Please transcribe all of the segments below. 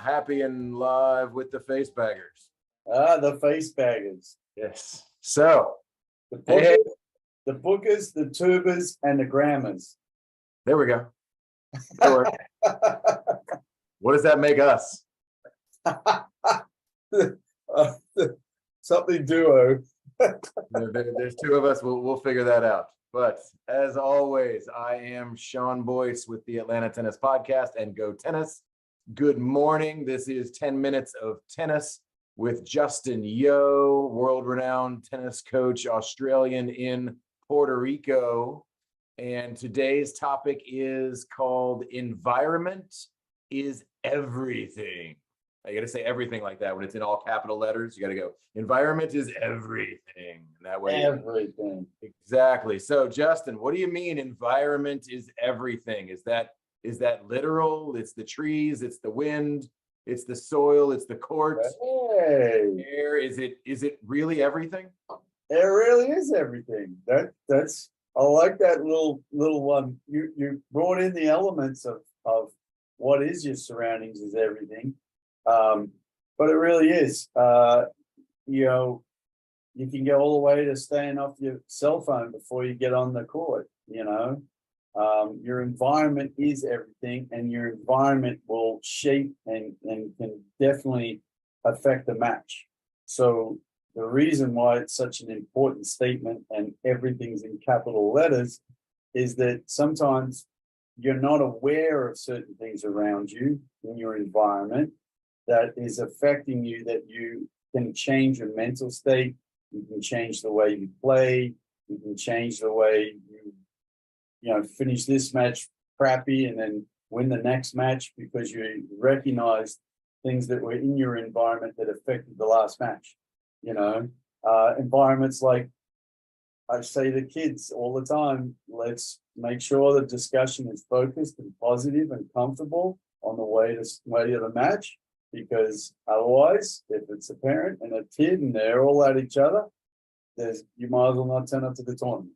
happy and live with the face baggers. The face baggers. Yes. So, The hey, bookers, hey, the bookers, the tubers, and the grammars. there we go. That worked. What does that make us? Something duo. There's two of us. We'll figure that out. But as always, I am Sean Boyce with the Atlanta Tennis Podcast and Go Tennis. Good morning. This is 10 minutes of tennis with Justin Yeo, world-renowned tennis coach, Australian in Puerto Rico. And today's topic is called Environment is Everything. I got to say everything like that when it's in all capital letters. You got to go, environment is everything. That way. Everything. Exactly. So, Justin, what do you mean environment is everything? Is that literal? It's the trees, it's the wind, it's the soil, it's the court, Hey, air. Is it really everything? it really is everything. That's I like that little one. You brought in the elements of what is your surroundings is everything. But it really is. You can go all the way to staying off your cell phone before you get on the court. Your environment is everything, and your environment will shape and can definitely affect the match. So the reason why it's such an important statement and everything's in capital letters is that sometimes you're not aware of certain things around you in your environment that is affecting you, that you can change your mental state, you can change the way you play, you can change the way you finish this match crappy and then win the next match because you recognize things that were in your environment that affected the last match. Environments like I say to kids all the time, let's make sure the discussion is focused and positive and comfortable on the way to the match, because otherwise, if it's a parent and a kid and they're all at each other, you might as well not turn up to the tournament,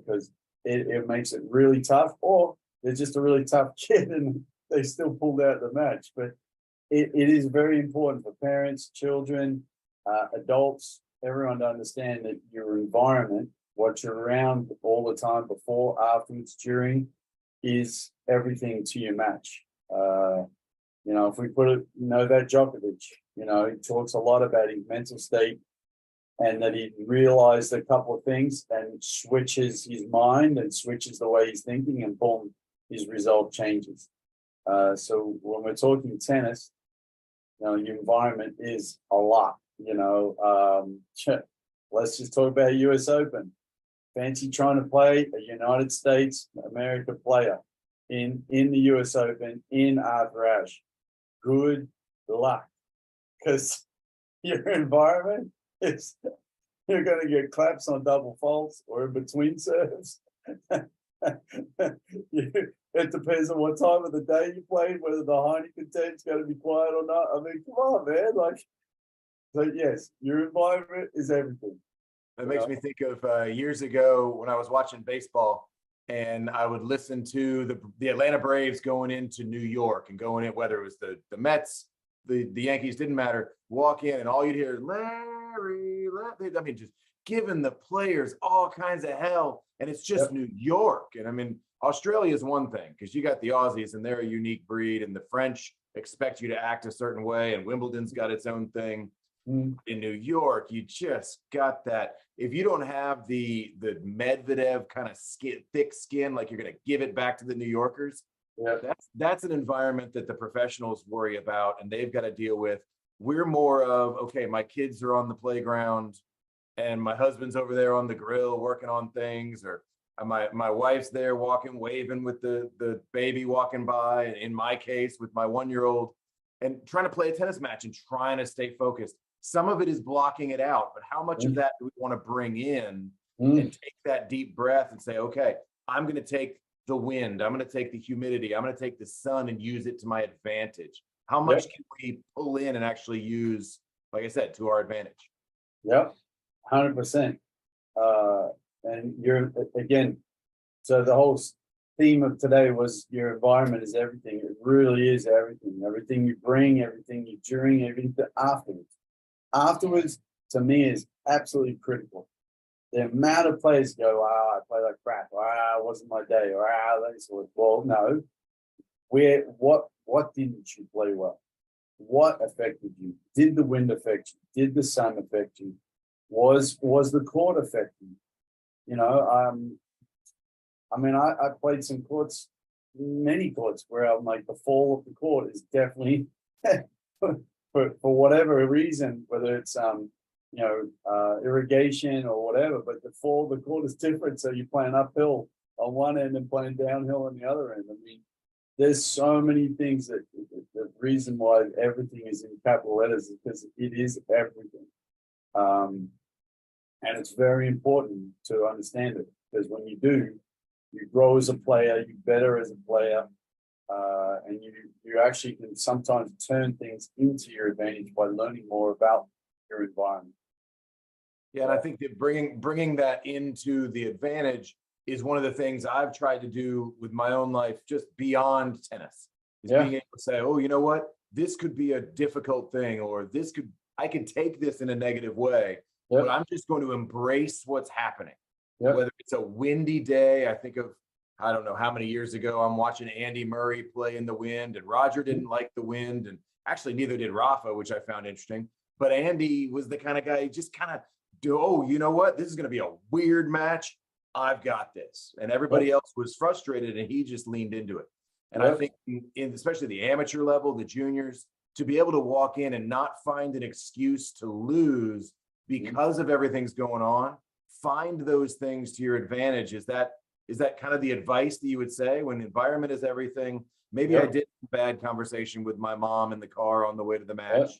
because it makes it really tough, or they're just a really tough kid and they still pulled out the match. But it is very important for parents, children, adults, everyone to understand that your environment, what you're around all the time, before, afterwards, during, is everything to your match. If we put it, Novak Djokovic, he talks a lot about his mental state and that he realized a couple of things and switches his mind and switches the way he's thinking, and boom, his result changes. So when we're talking tennis, your environment is a lot. Let's just talk about US Open. Fancy trying to play a United States America player in the US Open in Arthur Ashe. Good luck, because your environment is, you're going to get claps on double faults or in between serves. It depends on what time of the day you played, whether the Heineken tent's going to be quiet or not. I mean, come on, man. So yes, your environment is everything. That makes me think of years ago when I was watching baseball and I would listen to the Atlanta Braves going into New York and going in, whether it was the Mets, the Yankees, didn't matter, walk in and all you'd hear is Larry. I mean, just giving the players all kinds of hell. And it's just New York. And I mean, Australia is one thing because you got the Aussies and they're a unique breed, and the French expect you to act a certain way, and Wimbledon's got its own thing. In New York, you just got that. If you don't have the Medvedev kind of thick skin, like you're going to give it back to the New Yorkers, that's an environment that the professionals worry about and they've got to deal with. We're more of, okay, my kids are on the playground and my husband's over there on the grill working on things, or my wife's there walking, waving with the baby walking by, and in my case with my 1-year-old, and trying to play a tennis match and trying to stay focused. Some of it is blocking it out, but how much of that do we want to bring in and take that deep breath and say, okay, I'm going to take the wind, I'm going to take the humidity, I'm going to take the sun and use it to my advantage. How much can we pull in and actually use, like I said, to our advantage? Yep, 100%. And you're, again, so the whole theme of today was your environment is everything. It really is everything. Everything you bring, everything you during, everything afterwards. Afterwards, to me, is absolutely critical. The amount of players go, I play like crap, it wasn't my day, or that's well, no. What didn't you play well? What affected you? Did the wind affect you? Did the sun affect you? Was the court affect you? You know, I mean, I played some courts, many courts, where I'm like, the fall of the court is definitely for whatever reason, whether it's irrigation or whatever, but the fall of the court is different. So you're playing uphill on one end and playing downhill on the other end. I mean, there's so many things that the reason why everything is in capital letters is because it is everything. And it's very important to understand it, because when you do, you grow as a player, you better as a player, and you actually can sometimes turn things into your advantage by learning more about your environment. Yeah, and I think that bringing that into the advantage is one of the things I've tried to do with my own life, just beyond tennis, is being able to say, oh, you know what, this could be a difficult thing, or I could take this in a negative way, but I'm just going to embrace what's happening. Whether it's a windy day, I think of, I don't know how many years ago, I'm watching Andy Murray play in the wind, and Roger didn't like the wind, and actually neither did Rafa, which I found interesting. But Andy was the kind of guy who just kind of oh, you know what, this is going to be a weird match. I've got this. And everybody else was frustrated, and he just leaned into it. And I think especially the amateur level, the juniors, to be able to walk in and not find an excuse to lose because of everything's going on, find those things to your advantage. Is that kind of the advice that you would say when environment is everything? Maybe I did a bad conversation with my mom in the car on the way to the match.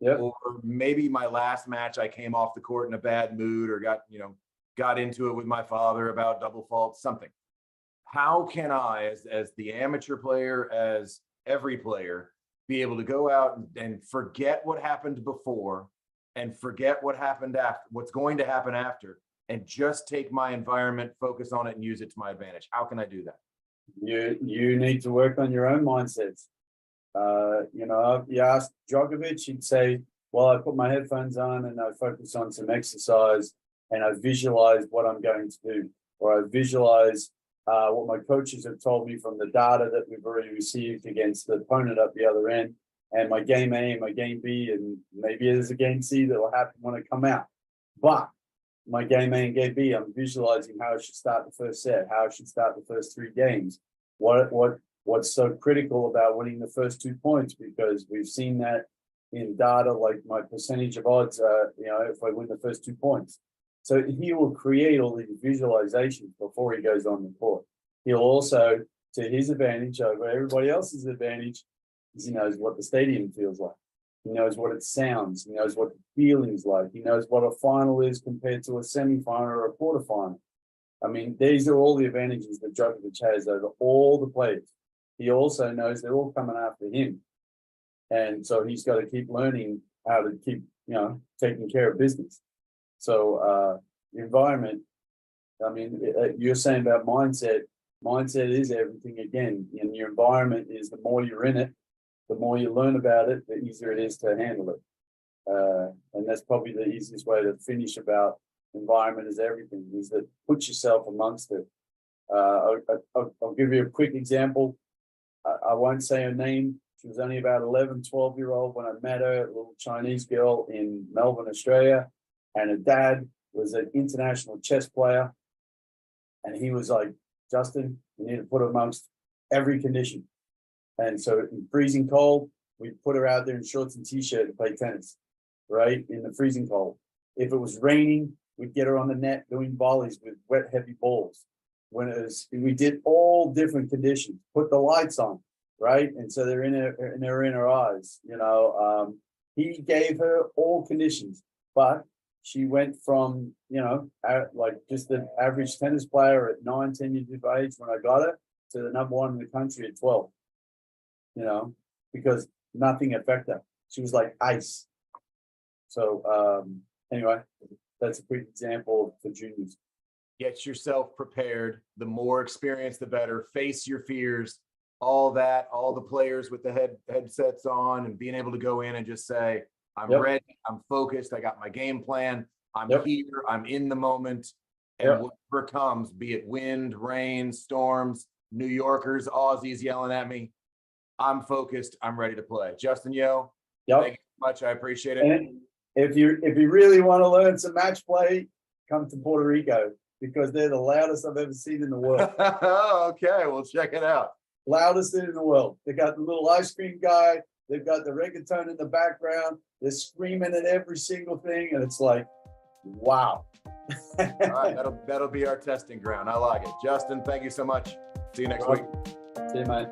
Or maybe my last match, I came off the court in a bad mood, or got into it with my father about double faults, something. How can I, as the amateur player, as every player, be able to go out and forget what happened before and forget what happened after, what's going to happen after, and just take my environment, focus on it, and use it to my advantage? How can I do that? You need to work on your own mindsets. You ask Djokovic, he'd say, well, I put my headphones on and I focus on some exercise, and I visualize what I'm going to do, or I visualize what my coaches have told me from the data that we've already received against the opponent up the other end, and my game A and my game B, and maybe there's a game C that will happen when I come out. But my game A and game B, I'm visualizing how I should start the first set, how I should start the first 3 games. What's so critical about winning the first 2 points, because we've seen that in data, like my percentage of odds, if I win the first 2 points. So he will create all these visualizations before he goes on the court. He'll also, to his advantage over everybody else's advantage, is he knows what the stadium feels like. He knows what it sounds. He knows what the feeling's like. He knows what a final is compared to a semifinal or a quarterfinal. I mean, these are all the advantages that Djokovic has over all the players. He also knows they're all coming after him. And so he's got to keep learning how to keep, taking care of business. So environment, I mean, you're saying about mindset. Mindset is everything again. And your environment is, the more you're in it, the more you learn about it, the easier it is to handle it. And that's probably the easiest way to finish about environment is everything, is that put yourself amongst it. I'll give you a quick example. I won't say her name. She was only about 11, 12-year-old when I met her, a little Chinese girl in Melbourne, Australia. And her dad was an international chess player. And he was like, Justin, you need to put her amongst every condition. And so in freezing cold, we put her out there in shorts and t-shirt to play tennis, right? In the freezing cold. If it was raining, we'd get her on the net doing volleys with wet, heavy balls. We did all different conditions, put the lights on, right? And so they're in her eyes, he gave her all conditions, but she went from, like just an average tennis player at 9, 10 years of age when I got her, to the #1 in the country at 12, because nothing affected her. She was like ice. So anyway, that's a quick example for juniors. get yourself prepared. The more experience, the better. Face your fears, all that, all the players with the headsets on and being able to go in and just say, I'm Yep. ready, I'm focused, I got my game plan, I'm Yep. here, I'm in the moment. And Yep. whatever comes, be it wind, rain, storms, New Yorkers, Aussies yelling at me, I'm focused, I'm ready to play. Justin Yeo, Yep. thank you so much, I appreciate it. And if you really want to learn some match play, come to Puerto Rico, because they're the loudest I've ever seen in the world. Okay, we'll check it out. Loudest in the world. They got the little ice cream guy. They've got the reggaeton in the background. They're screaming at every single thing, and it's like, wow. All right, that'll be our testing ground. I like it. Justin, thank you so much. See you next week. See you, mate.